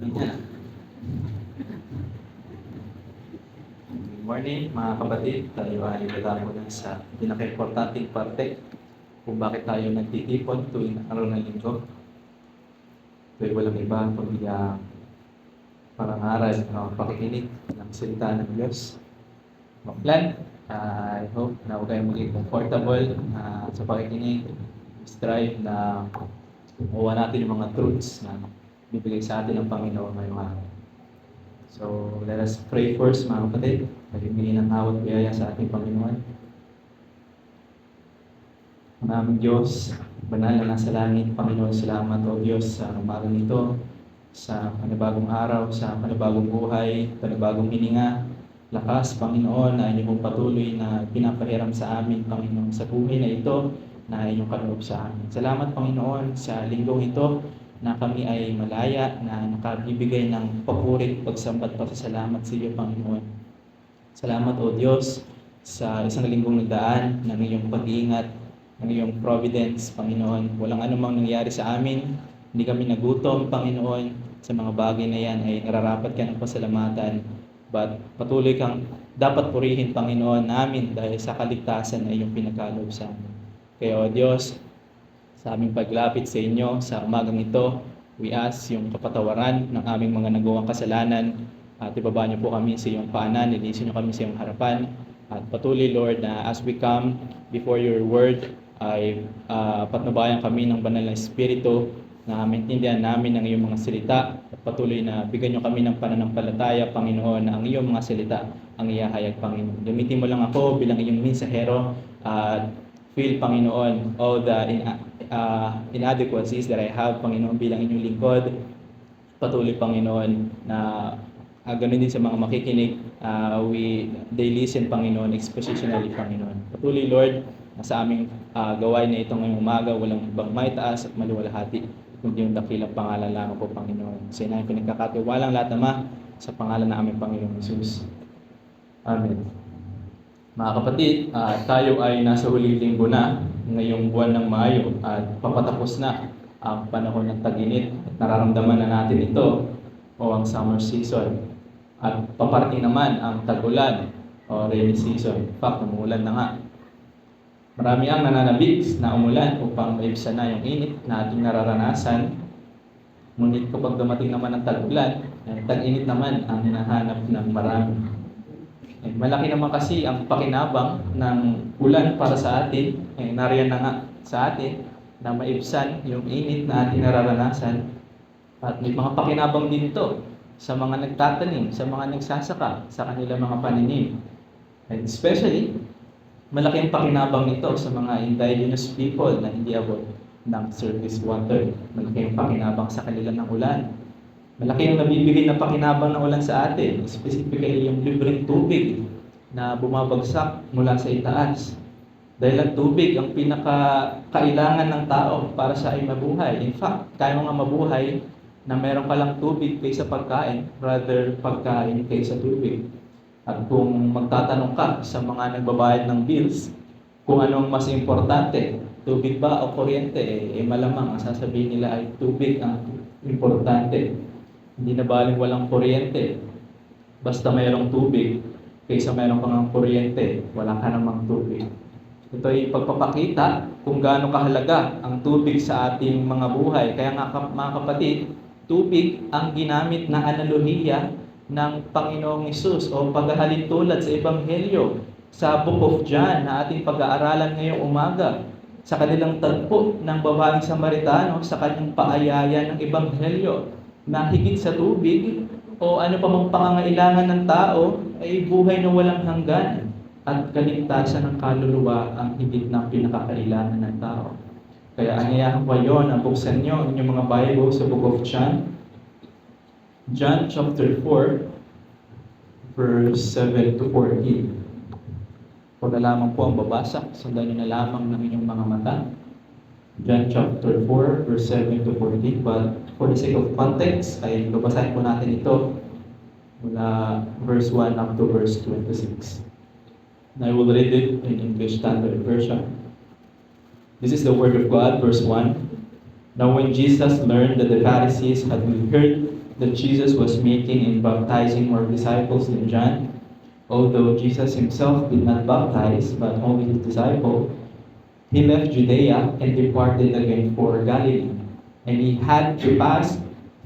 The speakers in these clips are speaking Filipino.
Good morning mga kapatid. Tayo ay dadako na sa pinaka-importanting parte kung bakit tayo nagtitipon tuwing araw ng linggo. Ito ay walang iba kundi parangaral o pakikinig ng salita ng Diyos. Maplan, I hope na huwag kayong maging comfortable sa pakikinig. Strive na makuha natin yung mga truths na bibigay sa atin ng Panginoon ngayong araw. So, let us pray first mga kapatid. Pag-ibigin ng awat biyaya sa ating Panginoon. Ang aming Diyos, banal na nasa langit, Panginoon, salamat o Diyos sa umagang ito, sa panibagong araw, sa panibagong buhay, panibagong hininga, lakas, Panginoon, na inyong patuloy na pinapahiram sa amin, Panginoon, sa buhay na ito, na inyong kaloob sa amin. Salamat, Panginoon, sa linggong ito, na kami ay malaya, na nakabibigay ng papurit, pagsambat, pasasalamat sa iyo, Panginoon. Salamat, O Diyos, sa isang linggong nagdaan, ng iyong pag-iingat, ng iyong providence, Panginoon. Walang anumang nangyari sa amin, hindi kami nagutom, Panginoon. Sa mga bagay na yan ay nararapat ka ng pasalamatan. But patuloy kang dapat purihin, Panginoon, namin dahil sa kaligtasan na iyong pinagkaloob sa amin. Kaya, O Diyos, sa aming paglapit sa inyo sa umagang ito, we ask yung kapatawaran ng aming mga nagawang kasalanan at ibaba niyo po kami sa iyong paanan, nilisin niyo kami sa iyong harapan. At patuloy, Lord, na as we come before your word, ay patnubayan kami ng banal na Espiritu na maintindihan namin ang iyong mga salita at patuloy na bigyan niyo kami ng pananampalataya, Panginoon, na ang iyong mga salita ang iyahayag, Panginoon. Gamitin mo lang ako bilang iyong mensahero at feel, Panginoon, all the inadequacies that I have, Panginoon, bilang inyong lingkod. Patuloy, Panginoon, na ganun din sa mga makikinig, they listen, Panginoon, expositionally, Panginoon. Patuloy, Lord, sa aming gawain na ito ngayong umaga, walang ibang maitaas at maliwalhati, kundi yung dakilang pangalan lang po, Panginoon. Sa inay pinagkakatiwalang lahat, Ama, sa pangalan na aming Panginoon Jesus. Amen. Mga kapatid, tayo ay nasa huling linggo na ngayong buwan ng Mayo at papatapos na ang panahon ng tag-init at nararamdaman na natin ito o ang summer season at paparating naman ang tag-ulan o rainy season. In fact, umuulan na nga. Marami ang nananabik na umulan upang maibsan na yung init na ating nararanasan. Ngunit kapag dumating naman ang tag-ulan, tag-init naman ang hinahanap ng marami. Malaki naman kasi ang pakinabang ng ulan para sa atin. Nariyan na nga sa atin na maibsan yung init na ating nararanasan. At may mga pakinabang din ito sa mga nagtatanim, sa mga nagsasaka, sa kanilang mga paninim. And especially, malaki ang pakinabang nito sa mga indigenous people na hindi abot ng surface water. Malaki ang pakinabang sa kanila ng ulan. Malaki ang nabibigay na pakinabang ng ulan sa atin, specifically yung libreng tubig na bumabagsak mula sa itaas. Dahil ang tubig ang pinakakailangan ng tao para sa ay mabuhay. In fact, kaya mo nga mabuhay na meron ka lang tubig kaysa pagkain, rather pagkain kaysa tubig. At kung magtatanong ka sa mga nagbabayad ng bills, kung anong mas importante, tubig ba o kuryente, malamang ang sasabihin nila ay tubig ang importante. Hindi na baling walang kuryente. Basta mayroong tubig, kaysa mayroong kang kuryente, wala ka namang tubig. Ito ay pagpapakita kung gaano kahalaga ang tubig sa ating mga buhay. Kaya nga mga kapatid, tubig ang ginamit na analohiya ng Panginoong Hesus o paghahalin tulad sa Ebanghelyo sa Book of John na ating pag-aaralan ngayong umaga. Sa kanilang tagpo ng babaeng Samaritano sa kanyang paayaya ng Ebanghelyo na higit sa tubig o ano pa mang pangangailangan ng tao ay buhay na walang hanggan at kaligtasan ng kaluluwa ang higit na pinakakailangan ng tao. Kaya anyayahan ko kayo na buksan nyo ang inyong mga Bible sa Book of John. John chapter 4, verse 7 to 14. Kung na lamang po ang babasa, sundan nyo na lamang ng inyong mga mata. John chapter 4, verse 7 to 14. But for the sake of context, ay babasahin po natin ito mula verse 1 up to verse 26. And I will read it in English Standard Version. This is the word of God, verse 1. Now when Jesus learned that the Pharisees had heard that Jesus was making in baptizing more disciples than John. Although Jesus himself did not baptize, but only his disciple, he left Judea and departed again for Galilee. And he had to pass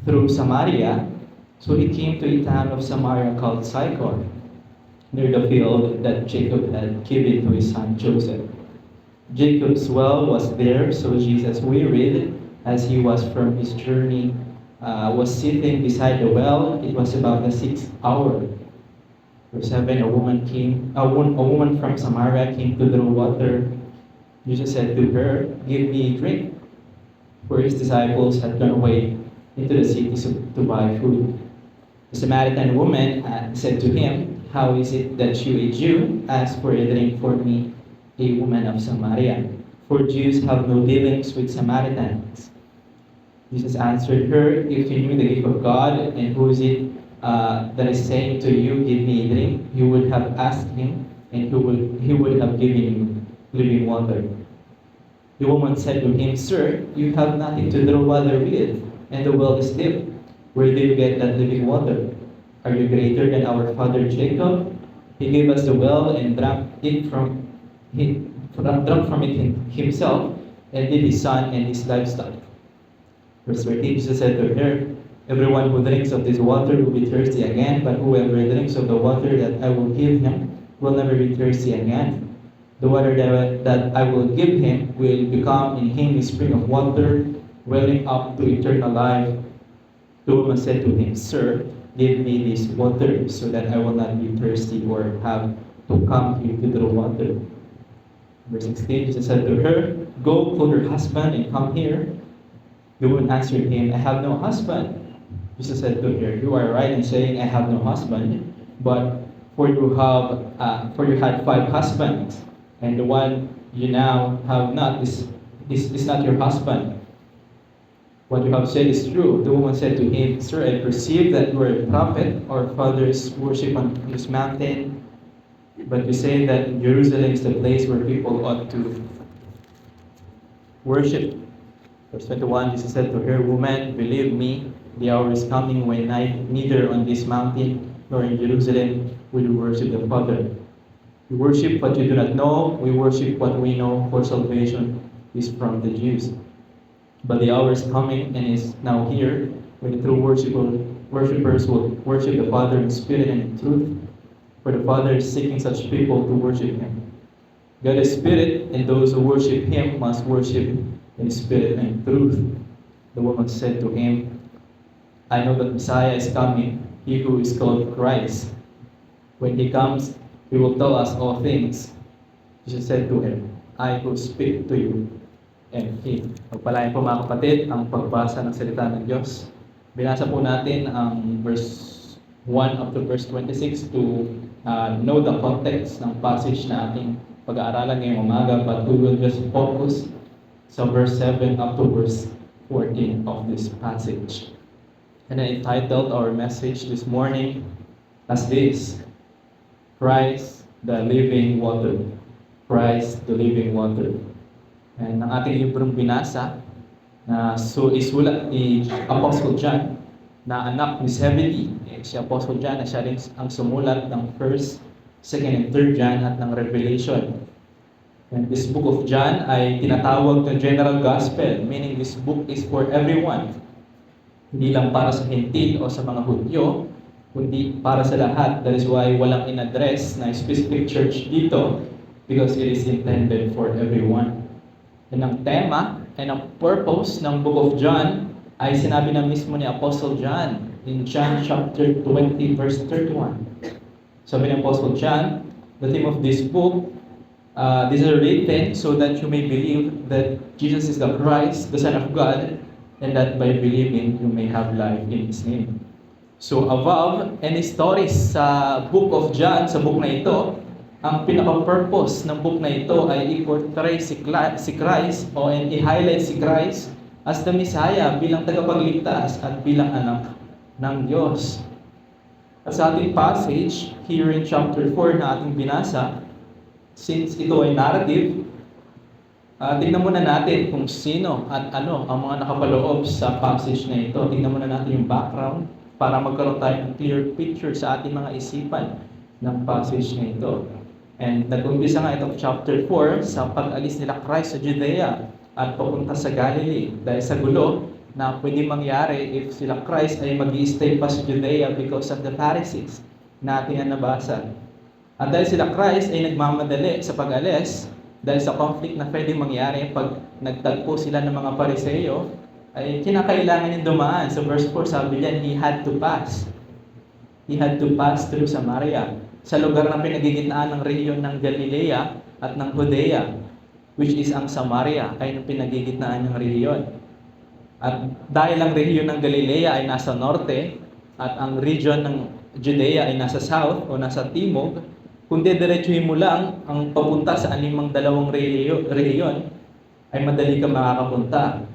through Samaria, so he came to a town of Samaria called Sychar, near the field that Jacob had given to his son Joseph. Jacob's well was there, so Jesus, wearied as he was from his journey, was sitting beside the well. It was about the 6th hour. Verse 7, a woman from Samaria came to draw water. Jesus said to her, "Give me a drink," for his disciples had gone away into the city to buy food. The Samaritan woman said to him, "How is it that you, a Jew, ask for a drink for me, a woman of Samaria? For Jews have no dealings with Samaritans." Jesus answered her, "If you knew the gift of God, and who is it that is saying to you, 'Give me a drink,' you would have asked him, and he would have given you living water." The woman said to him, "Sir, you have nothing to draw water with, and the well is deep. Where do you get that living water? Are you greater than our father Jacob? He gave us the well and drank from it himself, and did his son and his livestock." Verse 13, Jesus said to her, "Everyone who drinks of this water will be thirsty again, but whoever drinks of the water that I will give him will never be thirsty again. The water that I will give him will become in him a spring of water, welling up to eternal life." The woman said to him, "Sir, give me this water so that I will not be thirsty or have to come here to draw water." Verse 16, Jesus said to her, "Go, call your husband and come here." The woman answered him, "I have no husband." Jesus said to her, "You are right in saying, 'I have no husband,' but for you had 5 husbands, and the one you now have not is not your husband. What you have said is true." The woman said to him, "Sir, I perceive that you are a prophet. Our fathers worship on this mountain, but you say that Jerusalem is the place where people ought to worship." Verse 21, Jesus said to her, "Woman, believe me, the hour is coming when neither on this mountain nor in Jerusalem will you worship the Father. You worship what you do not know, we worship what we know, for salvation is from the Jews. But the hour is coming and is now here when the true worshippers will worship the Father in spirit and in truth, for the Father is seeking such people to worship Him. God is spirit, and those who worship Him must worship in spirit and truth." The woman said to him, "I know that Messiah is coming, he who is called Christ. When he comes, he will tell us all things." Jesus said to her, "I who speak to you am He." Pagpalain po mga kapatid ang pagbasa ng salita ng Diyos. Binasa po natin ang verse 1 up to verse 26 to know the context ng passage na ating pag-aaralan ngayong umaga, but we will just focus sa verse 7 up to verse 14 of this passage. And I entitled our message this morning as this: Christ the Living Water. Christ the Living Water. And ang ating librong binasa na isulat ni Apostle John, na anak ni Zebedee. Si Apostle John na siya rin ang sumulat ng 1st, 2nd, and 3rd John at ng Revelation. And this book of John ay tinatawag na General Gospel, meaning this book is for everyone. Hindi lang para sa Hentil o sa mga Hudyo, kundi para sa lahat. That is why walang in-address na specific church dito, because it is intended for everyone. And ang tema and ang purpose ng book of John ay sinabi na mismo ni Apostle John in John chapter 20 verse 31. Sabi ni Apostle John, the theme of this book, these are written so that you may believe that Jesus is the Christ, the Son of God, and that by believing you may have life in His name. So above any stories sa book of John, sa book na ito, ang pinaka-purpose ng book na ito ay i-portray si Christ o i-highlight si Christ as the Messiah bilang tagapagligtas at bilang anak ng Diyos. At sa ating passage, here in chapter 4 na ating binasa, since ito ay narrative, tingnan muna natin kung sino at ano ang mga nakapaloob sa passage na ito. Tingnan muna natin yung background para magkaroon tayo ng clear picture sa ating mga isipan ng passage na ito. And nag-umpisa nga itong chapter 4 sa pag-alis nila Christ sa Judea at papunta sa Galilee dahil sa gulo na pwede mangyari if sila Christ ay mag-i-stay pa sa Judea because of the Pharisees na ating nabasa. At dahil sila Christ ay nagmamadali sa pag-alis dahil sa conflict na pwede mangyari pag nagtagpo sila ng mga Pariseo, ay kinakailangan niyang dumaan. So verse 4 sabi niyan, He had to pass. He had to pass through Samaria, sa lugar na pinagigitnaan ng rehiyon ng Galilea at ng Judea, which is ang Samaria, ay yung pinagigitnaan ng rehiyon. At dahil ang rehiyon ng Galilea ay nasa norte, at ang region ng Judea ay nasa south o nasa timog, kung didiretsuhin mo lang ang papunta sa animang dalawang rehiyon, ay madali ka makakapunta.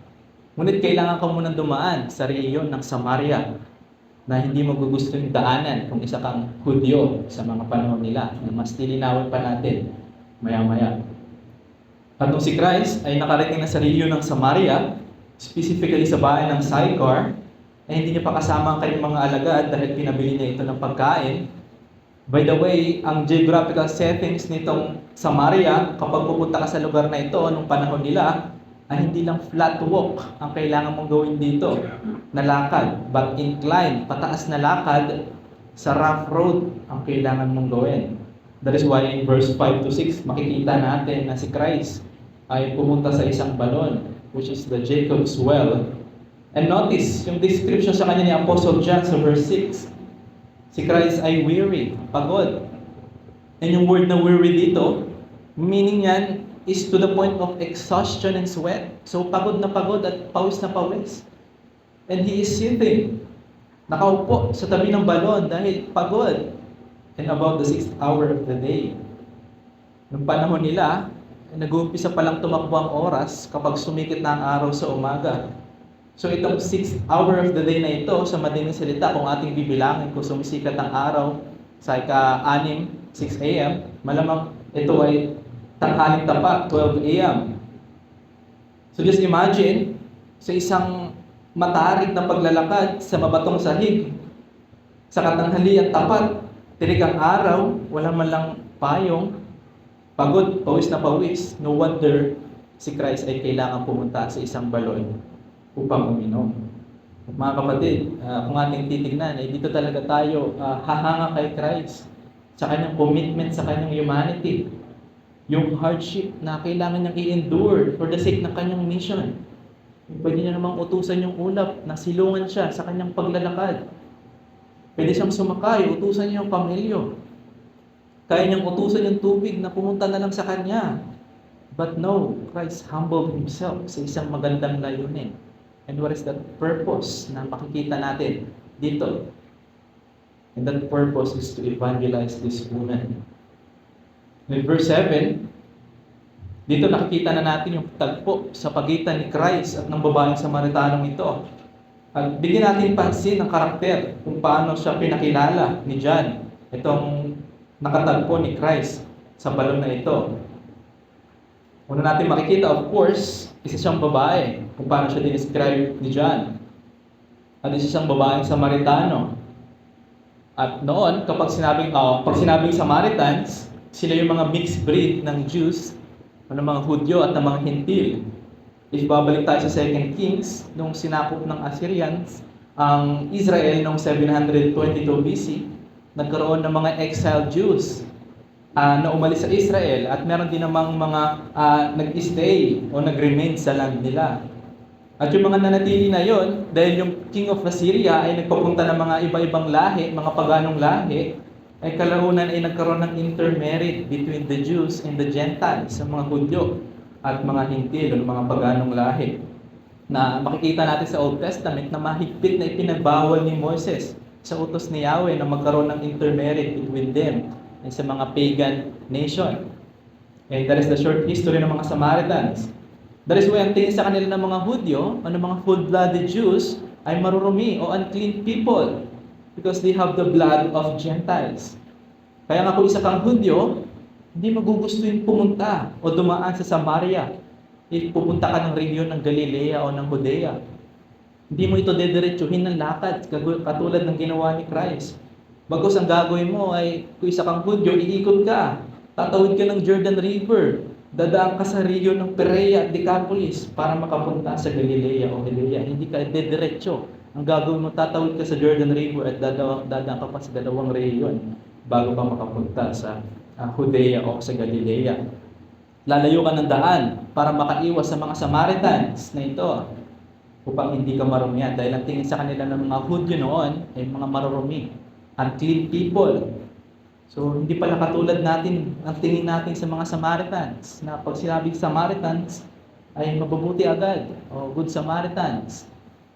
Ngunit kailangan ka munang dumaan sa rehiyon ng Samaria na hindi mo gustong daanan kung isa kang Hudyo sa mga panahon nila. Mas lilinawin pa natin maya-maya. At nung si Christ ay nakarating na sa rehiyon ng Samaria, specifically sa bahay ng Sychar, ay hindi niya pa kasama ang kanyang mga alagad dahil pinabili niya ito ng pagkain. By the way, ang geographical settings nitong Samaria, kapag pupunta ka sa lugar na ito, nung panahon nila, ay hindi lang flat walk ang kailangan mong gawin dito na lakad, but incline, pataas na lakad sa rough road ang kailangan mong gawin. That is why in verse 5 to 6, makikita natin na si Christ ay pumunta sa isang balon, which is the Jacob's Well. And notice, yung description sa kanya ni Apostle John sa verse 6, si Christ ay weary, pagod. And yung word na weary dito, meaning yan is to the point of exhaustion and sweat. So pagod na pagod at pawis na pawis. And he is sitting, nakaupo sa tabi ng balon dahil pagod. And about the 6th hour of the day. Noong panahon nila, nag-uumpisa palang tumakbo ang oras kapag sumikit na ang araw sa umaga. So itong 6th hour of the day na ito, sa madaling salita, kung ating bibilangin kung sumisikat ang araw sa ika-6, 6 a.m., malamang ito ay tanghaling tapat, 12 a.m. So just imagine, sa isang matarik na paglalakad sa mabatong sahig, sa katanghalian tapat, tirik ang araw, walang man lang payong, pagod, pawis na pawis. No wonder si Christ ay kailangan pumunta sa isang balon upang uminom. Mga kapatid, kung ating titignan, dito talaga tayo hahanga kay Christ sa kanyang commitment sa kanyang humanity. Yung hardship na kailangan niyang i-endure for the sake ng kanyang mission. Pwede niya namang utusan yung ulap na silungan siya sa kanyang paglalakad. Pwede siyang sumakay, utusan niya yung pamilyo. Kaya niyang utusan yung tubig na pumunta na lang sa kanya. But no, Christ humbled himself sa isang magandang layunin. And what is that purpose na makikita natin dito? And that purpose is to evangelize this woman. In verse 7, dito nakikita na natin yung tagpo sa pagitan ni Christ at ng babaeng Samaritanong ito. At bigyan natin pansin ang karakter kung paano siya pinakilala ni John, itong nakatagpo ni Christ sa balon na ito. Una natin makikita, of course, isa siyang babae kung paano siya dinescribe ni John. At isa siyang babaeng Samaritano. At noon, pag sinabing Samaritans, sila yung mga mixed breed ng Jews, ng mga Hudyo at ng mga Hintil. If babalik tayo sa 2 Kings, nung sinakop ng Assyrians ang Israel noong 722 BC, nagkaroon ng mga exiled Jews na umalis sa Israel at meron din namang mga nag-stay o nag-remain sa land nila. At yung mga nanatili na yon, dahil yung King of Assyria ay nagpapunta ng mga iba-ibang lahi, mga paganong lahi, ay kalaunan ay nagkaroon ng intermarriage between the Jews and the Gentiles, sa mga Hudyo at mga Hintil o mga paganong lahi. Na makikita natin sa Old Testament na mahigpit na ipinagbawal ni Moses sa utos ni Yahweh na magkaroon ng intermarriage between them and sa mga pagan nation. And that is the short history ng mga Samaritans. That is why ang tingin sa kanila ng mga Hudyo o ng mga full-blooded Jews ay marurumi o unclean people because they have the blood of Gentiles. Kaya nga kung isa kang Hudyo, hindi magugustuhin pumunta o dumaan sa Samaria if pupunta ka ng rehiyon ng Galilea o ng Judea. Hindi mo ito dediretsuhin ng lakad, katulad ng ginawa ni Christ. Bagkus ang gagawin mo ay, kung isa kang Hudyo, iikot ka. Tatawid ka ng Jordan River. Dadaan ka sa region ng Perea at Decapolis para makapunta sa Galilea o Galilea. Hindi ka dediretso. Ang gagawin mo, tatawid ka sa Jordan River at dadaan ka pa sa dalawang region bago ka makapunta sa Judea o sa Galilea. Lalayo ka ng daan para makaiwas sa mga Samaritans na ito upang hindi ka marumihan. Dahil ang tingin sa kanila ng mga Hudyo noon ay mga marurumi, unclean people. So, hindi pala katulad natin, ang tingin natin sa mga Samaritans, na pag sinabing Samaritans, ay mabubuti agad, o good Samaritans.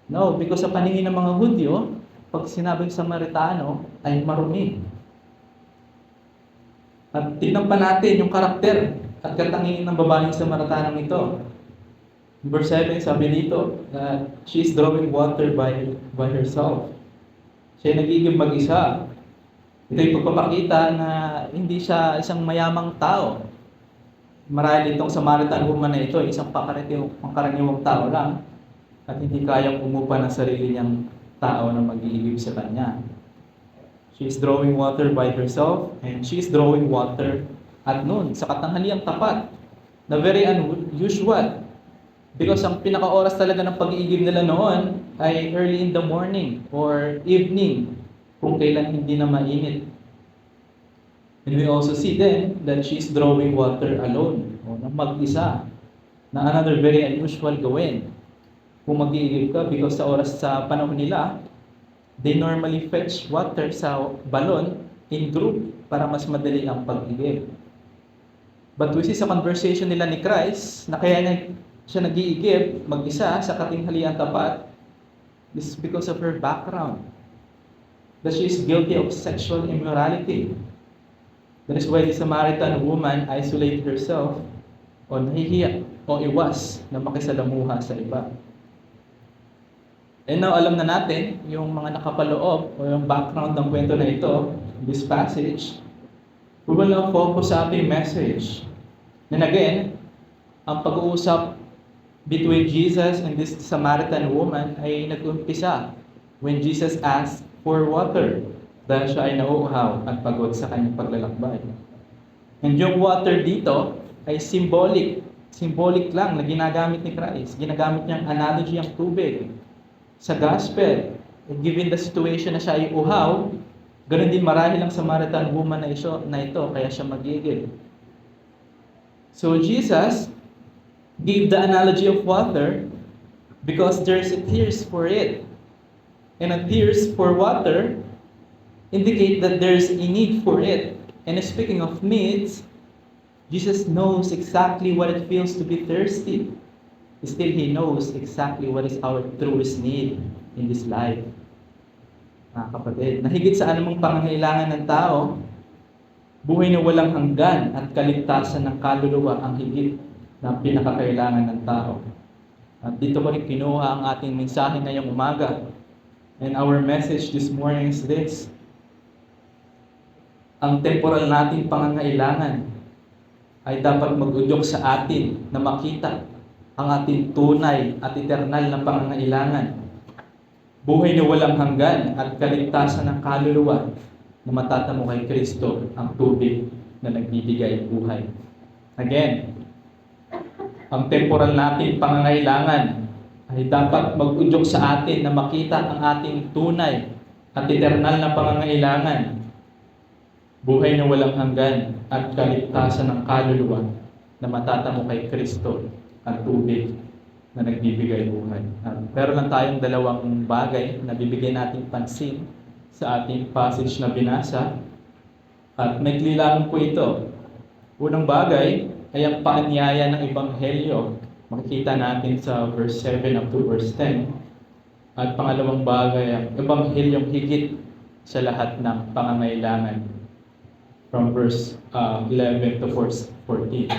No, because sa paningin ng mga Hudyo, pag sinabing Samaritano, ay marumi. At tignan pa natin yung karakter at katangingin ng babaeng Samaritanang ito. Verse 7, sabi dito, she is drawing water by herself. Siya nagiging mag-isa. Ito yung pagpapakita na hindi siya isang mayamang tao. Marahil itong Samaritan woman na ito, isang pangkaraniwang tao lang at hindi kayang umupa ng sarili niyang tao na mag-iigib sa kanya. She is drawing water by herself and she is drawing water at noon, sa katanghaliang tapat, na very unusual. Because ang pinaka-oras talaga ng pag-iigib nila noon ay early in the morning or evening, kung kailan hindi na mainit. And we also see then that she's drawing water alone, o nang mag-isa, na another very unusual gawin. Kung mag-iigib ka, because sa panahon nila, they normally fetch water sa balon in group para mas madali ang pag-igib. But we see sa conversation nila ni Christ, na kaya siya nag-iigib mag-isa sa katinghalian tapat, this is because of her background. That she is guilty of sexual immorality. That is why the Samaritan woman isolated herself o nahihiya o iwas na makisalamuha sa iba. And now, alam na natin yung mga nakapaloob o yung background ng kwento na ito, this passage. We will now focus sa ating message. And again, ang pag-uusap between Jesus and this Samaritan woman ay nag-umpisa when Jesus asked for water dahil siya ay nauuhaw at pagod sa kanyang paglalakbay. And yung water dito ay symbolic lang na ginagamit ni Christ. Ginagamit niyang analogy ang tubig. Sa gospel, given the situation na siya ay uhaw, ganun din marahil ang Samaritan woman na ito, kaya siya magigil. So Jesus gave the analogy of water because there's a thirst for it. And a thirst for water indicate that there's a need for it. And speaking of needs, Jesus knows exactly what it feels to be thirsty. Still, He knows exactly what is our truest need in this life. Mga kapatid, na higit sa anumang pangangailangan ng tao, buhay na walang hanggan at kaligtasan ng kaluluwa ang higit na pinakakailangan ng tao. At dito ko rin kinuha ang ating mensahe ngayong umaga. And our message this morning is this: ang temporal nating pangangailangan ay dapat mag-udyok sa atin na makita ang ating tunay at eternal na pangangailangan. Buhay na walang hanggan at kaligtasan ng kaluluwa na matatamo kay Kristo, ang tubig na nagbibigay buhay. Again, ang temporal nating pangangailangan ay dapat mag-udyok sa atin na makita ang ating tunay at eternal na pangangailangan. Buhay na walang hanggan at kaligtasan ng kaluluwa na matatamo kay Kristo, ang tubig na nagbibigay buhay. Meron lang tayong dalawang bagay na bibigyan natin pansin sa ating passage na binasa. At maikli lang po ito. Unang bagay ay ang paanyaya ng Ebanghelyo. Makikita natin sa verse 7 up to verse 10. At pangalawang bagay, ang Ebanghelyong higit sa lahat ng pangangailangan. From verse 11 to verse 14.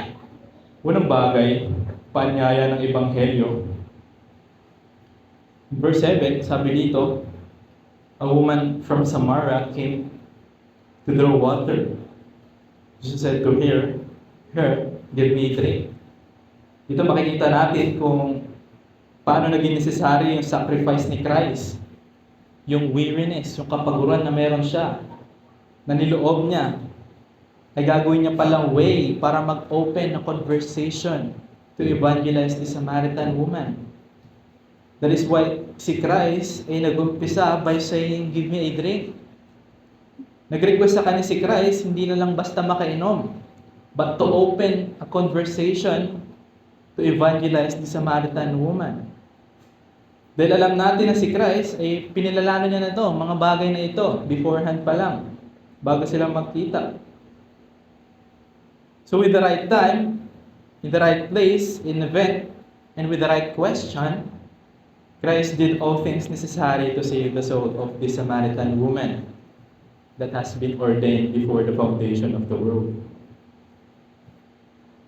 Unang bagay, paanyaya ng Ebanghelyo. Verse 7, sabi dito, a woman from Samaria came to draw water. Jesus said to her, give me a drink. Dito makikita natin kung Paano naging necessary yung sacrifice ni Christ? Yung weariness, yung kapaguran na meron siya, na niloob niya, ay gagawin niya palang way para mag-open ng conversation to evangelize the Samaritan woman. That is why si Christ ay nag-umpisa by saying, "Give me a drink." Nag-request sa kanya si Christ, hindi na lang basta makainom, but to open a conversation to evangelize the Samaritan woman. Dahil alam natin na si Christ ay pinilalanan niya na ito, mga bagay na ito, beforehand pa lang, bago sila magkita. So with the right time, in the right place, in event, and with the right question, Christ did all things necessary to save the soul of the Samaritan woman that has been ordained before the foundation of the world.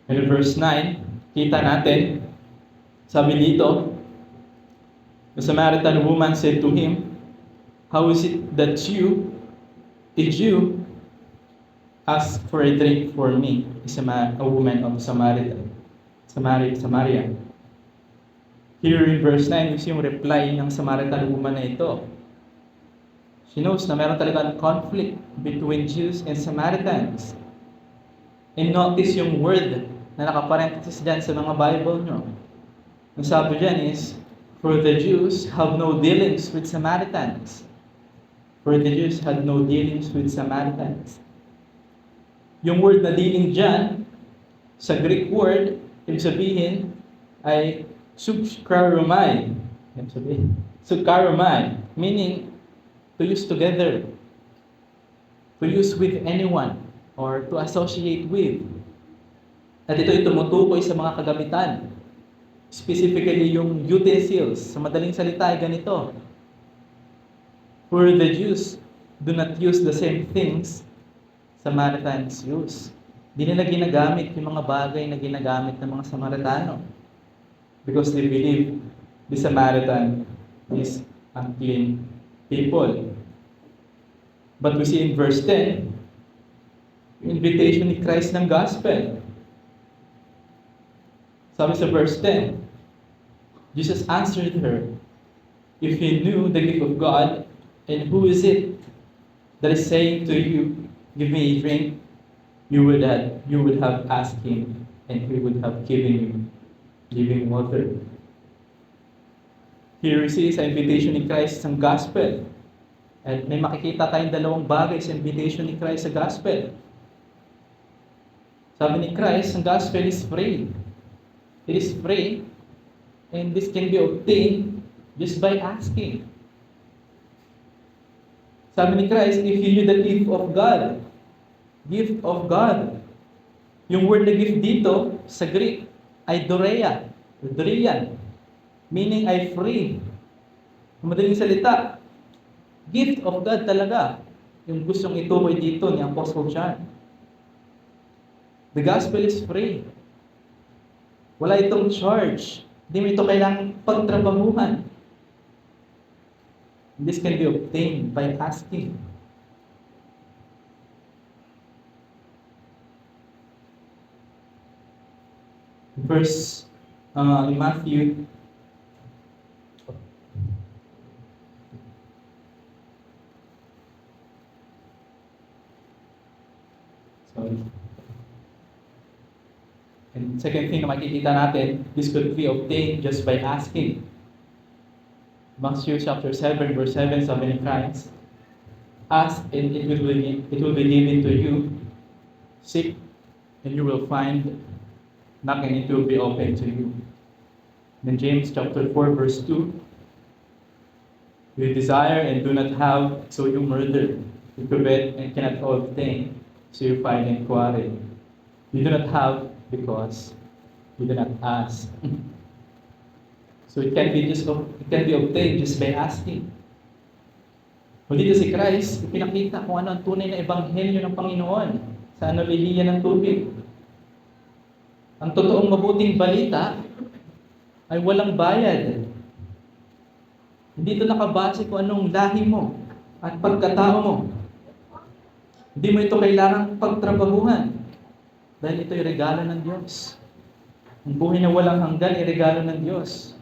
And in verse 9, kita natin, sabi dito, the Samaritan woman said to him, "How is it that you, a Jew, ask for a drink for me, a woman of Samaria?" Here in verse 9, you see yung reply ng Samaritan woman na ito. She knows na meron talagang conflict between Jews and Samaritans. And notice yung word na nakaparenthesis dyan sa mga Bible nyo. Ang sabi dyan is, "For the Jews have no dealings with Samaritans." For the Jews had no dealings with Samaritans. Yung word na dealing dyan, sa Greek word, ibig sabihin ay subkaromai. Ibig sabihin, subkaromai, meaning to use together, to use with anyone, or to associate with. At ito ay tumutukoy sa mga kagamitan. Specifically yung utensils. Sa madaling salita ay ganito. For the Jews do not use the same things Samaritans use. Di nila ginagamit yung mga bagay na ginagamit ng mga Samaritano. Because they believe the Samaritan is unclean people. But we see in verse 10, yung invitation ni Christ ng gospel. Sabi sa verse 10, Jesus answered her, "If you knew the gift of God, and who is it that is saying to you, 'Give me a drink,' you would have asked him, and he would have given you living water." Here we see sa invitation ni Christ sa gospel. At may makikita tayong dalawang bagay sa invitation ni Christ sa gospel. Sabi ni Christ, ang gospel is free. It is free, and this can be obtained just by asking. Sabi ni Christ, if you knew the gift of God. Yung word na gift dito, sa Greek, ay dorean, meaning ay free. Ang madaling salita, gift of God talaga, yung gustong itukoy dito ni Apostle John. The gospel is free. Wala itong charge. Hindi mo ito kailangang pagtrabahuhan. This can be obtained by asking. Verse in Matthew, sorry. And second thing na makikita natin, this could be obtained just by asking. Matthew chapter 7, verse 7, sabi ni Christ, "Ask and it will be given to you. Seek and you will find. Knock and it will be open to you." Then James chapter 4, verse 2, "You desire and do not have, so you murder. You covet and cannot obtain, so you find and quarrel. You do not have because you do not ask." So it can be obtained just by asking. Kung dito si Christ, ipinakita kung ano ang tunay na ebanghelyo ng Panginoon sa analihiya ng tubig. Ang totoong mabuting balita ay walang bayad. Hindi ito nakabase kung anong lahi mo at pagkatao mo. Hindi mo ito kailangang pagtrabahuhan dahil ito'y regalo ng Diyos. Ang buhay na walang hanggan ay regalo ng Diyos.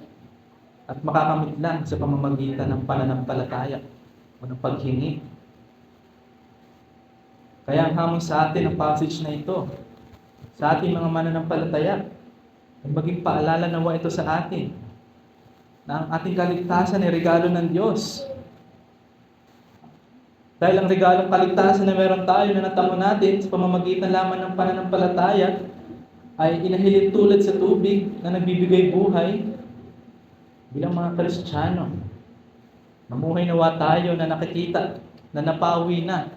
at makakamit lang sa pamamagitan ng pananampalataya o ng paghingi. Kaya ang hamon sa atin ang passage na ito, sa ating mga mananampalataya, ay maging paalala nawa ito sa atin na ang ating kaligtasan ay regalo ng Diyos. Dahil ang regalong kaligtasan na meron tayo na natamo natin sa pamamagitan lamang ng pananampalataya ay inahilit tulad sa tubig na nagbibigay buhay. Bilang mga Kristiyano, namuhay nawa tayo na nakikita, na napawi na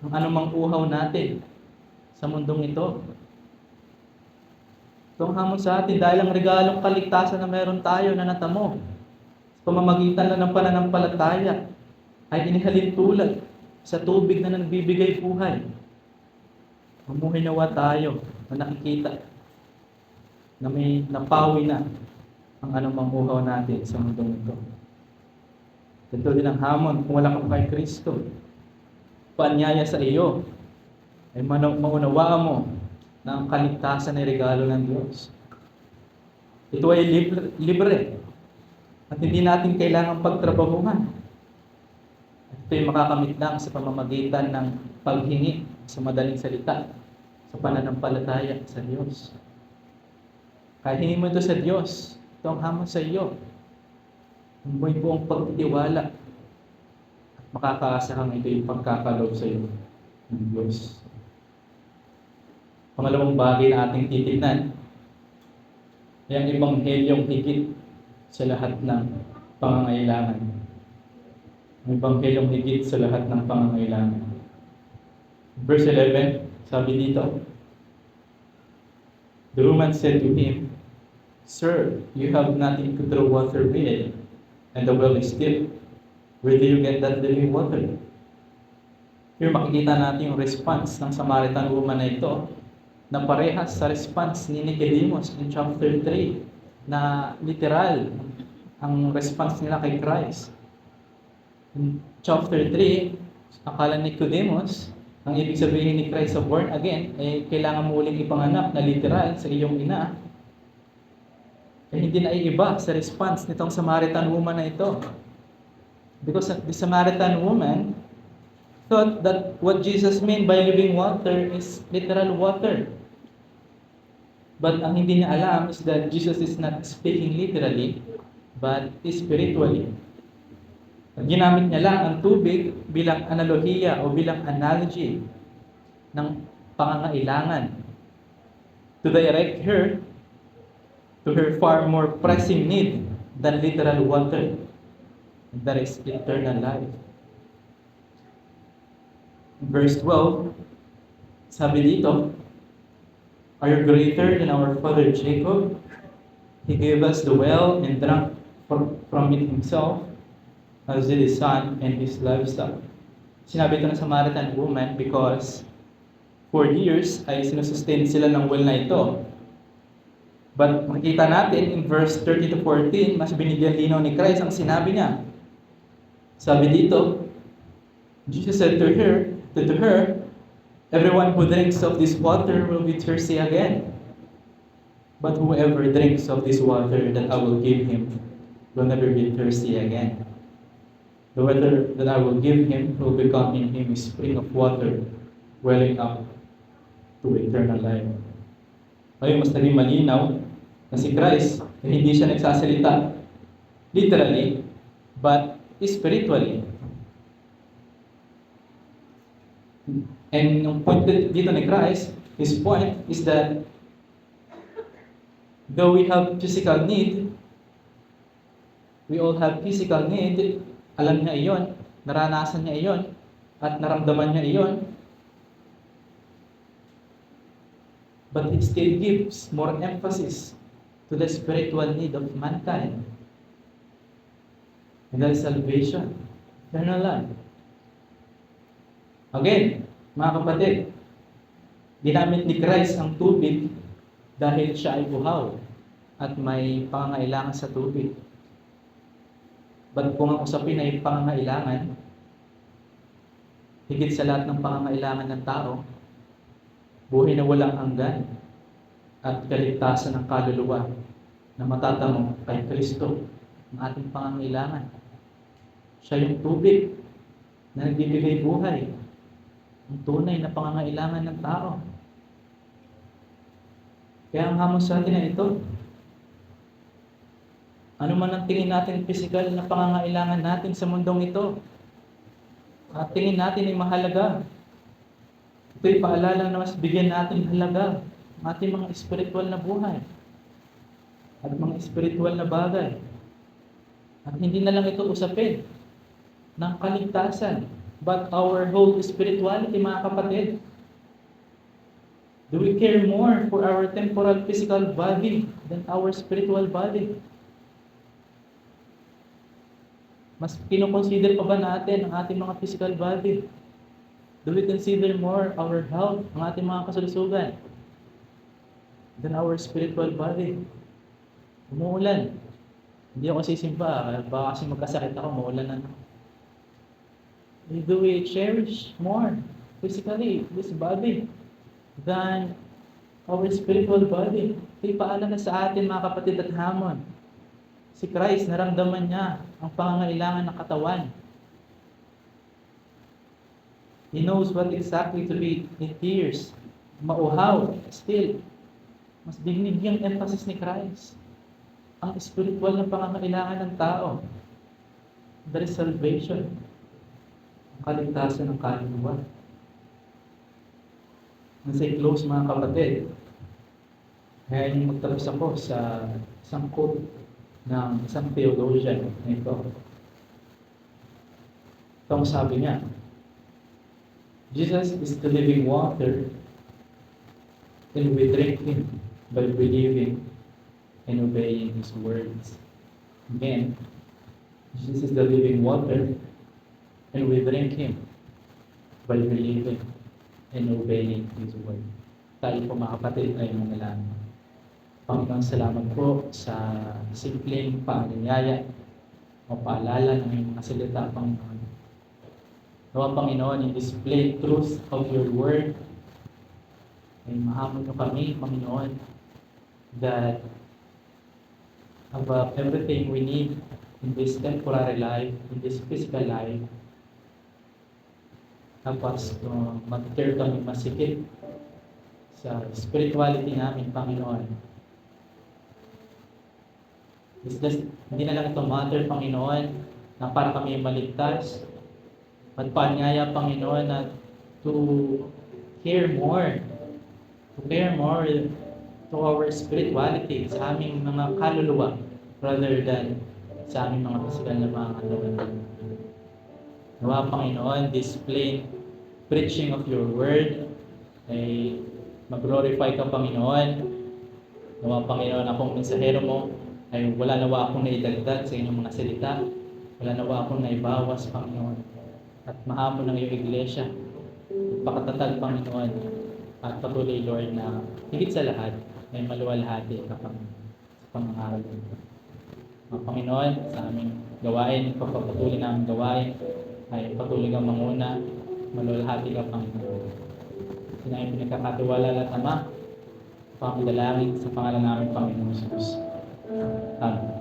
ang anumang uhaw natin sa mundong ito. Itong hamon sa atin dahil ang regalong kaligtasan na meron tayo na natamo sa pamamagitan lang ng pananampalataya ay inihalin tulad sa tubig na nagbibigay buhay. Mamuhay nawa tayo na nakikita na may napawi na ang anumang uhaw natin sa mundong ito. Ito din ang hamon kung wala kang kay Kristo. Paanyaya sa iyo ay maunawaan mo na ang kaligtasan ay regalo ng Diyos. Ito ay libre at hindi natin kailangang pagtrabahuhan. Ito ay makakamit lang sa pamamagitan ng paghingi sa madaling salita, sa pananampalataya sa Diyos. Kahit hingin mo ito sa Diyos, ito ang hamon sa iyo. May buong pagtitiwala at makakaasa kang ito yung pagkakaloob sa iyo ng Diyos. Pangalawang bagay na ating titignan ay ang Ebanghelyong higit sa lahat ng pangangailangan. Ang Ebanghelyong higit sa lahat ng pangangailangan. Verse 11, sabi dito, the woman said to him, "Sir, you have nothing to draw water with, and the well is deep. Where do you get that living water?" Here makikita natin yung response ng Samaritan woman na ito, na parehas sa response ni Nicodemus in chapter 3, na literal ang response nila kay Christ. In chapter 3, akala ni Nicodemus, ang ibig sabihin ni Christ sa born again, ay kailangan mo uling ipanganak na literal sa iyong ina. Ay hindi na iiba sa response nitong Samaritan woman na ito. Because the Samaritan woman thought that what Jesus meant by living water is literal water. But ang hindi niya alam is that Jesus is not speaking literally, but spiritually. Ginamit niya lang ang tubig bilang analohiya o bilang analogy ng pangangailangan to direct her to her far more pressing need than literal water. And that is eternal life. Verse 12, sabi dito, "Are you greater than our father Jacob? He gave us the well and drank from it himself, as did his son and his livestock." Sinabi ito ng Samaritan woman because for years ay sinusustain sila ng well na ito. But makikita natin in verse 30 to 14, mas binigyan linaw ni Christ ang sinabi niya. Sabi dito, Jesus said to her, "Everyone who drinks of this water will be thirsty again. But whoever drinks of this water that I will give him will never be thirsty again. The water that I will give him will become in him a spring of water welling up to eternal life." Ngayon, mas naging malinaw na si Christ hindi siya nagsasalita literally, but spiritually. And yung point dito ni Christ, his point is that though we have physical need, we all have physical need, alam niya iyon, naranasan niya iyon, at naramdaman niya iyon, but it still gives more emphasis to the spiritual need of mankind. And that is salvation, eternal life. Again, mga kapatid, ginamit ni Christ ang tubig dahil siya ay buhaw at may pangangailangan sa tubig. But kung ang usapin ay pangangailangan, higit sa lahat ng pangangailangan ng tao, buhay na walang hanggan at kaligtasan ng kaluluwa na matatamo kay Kristo ang ating pangangailangan. Siya yung tubig na nagbibigay buhay, ang tunay na pangangailangan ng tao. Kaya ang hamon sa atin ay ito. Ano man ang tingin natin physical na pangangailangan natin sa mundong ito, at tingin natin ay mahalaga. Ito'y paalala na mas bigyan natin halaga ang ating mga espiritual na buhay at mga espiritual na bagay. At hindi na lang ito usapin ng kaligtasan, but our whole spirituality, mga kapatid. Do we care more for our temporal physical body than our spiritual body? Mas kinoconsider pa ba natin ang ating mga physical body? Do we consider more our health, ang ating mga kasalusugan, than our spiritual body? Umuulan. Hindi ako sisimba. Baka kasi magkasakit ako, maulan na. Do we cherish more physically this body than our spiritual body? Ito'y paalala sa atin, mga kapatid at hamon. Si Christ, naramdaman niya ang pangangailangan ng katawan. He knows what exactly to be in tears. Mauhaw, still. Mas binigyang emphasis ni Christ ang spiritual na pangangailangan ng tao. There is salvation. Ang kaligtasan ng kaluluwa. Nasa close, mga kapatid. Kaya yung magtapos ako sa isang quote ng isang theologian na ito. Ito ang sabi niya, Jesus is the living water, and we drink Him by believing and obeying His words. Again, Jesus is the living water, and we drink Him by believing and obeying His word. Tayo po, mga kapatid, ay manalangin. Panginoon, salamat po sa simpleng panganyaya o paalala ng iyong mga salita, Panginoon. Nawa, Panginoon, yung display truth of your word ay mahamon nyo kami, Panginoon, that above everything we need in this temporary life, in this physical life, help us to mag-care kami masikip sa spirituality namin, Panginoon. Hindi na lang ito matter, Panginoon, na para kami maligtas. At paanyaya, Panginoon, na to care more to our spirituality, sa aming mga kaluluwa, rather than sa aming mga physical na mga katawan. Nawa, Panginoon, this plain preaching of your word ay mag-glorify ka, Panginoon. Nawa, Panginoon, akong mensahero mo, ay wala nawa akong naidagdag sa inyong mga salita. Wala nawa akong naibawas, Panginoon. At mahamon ng iyong iglesia. Pakatatag, Panginoon. At patuloy, Lord, na higit sa lahat ay maluwalhati ka, Panginoon, sa pangangaral mo. Mga Panginoon, sa aming gawain, pagpapatuloy na aming gawain, ay patuloy kang manguna, maluwalhati ka, Panginoon. Sinayang pinagkakatiwala at Ama, pangdalangin sa pangalan namin, Panginoon Jesus. Amen.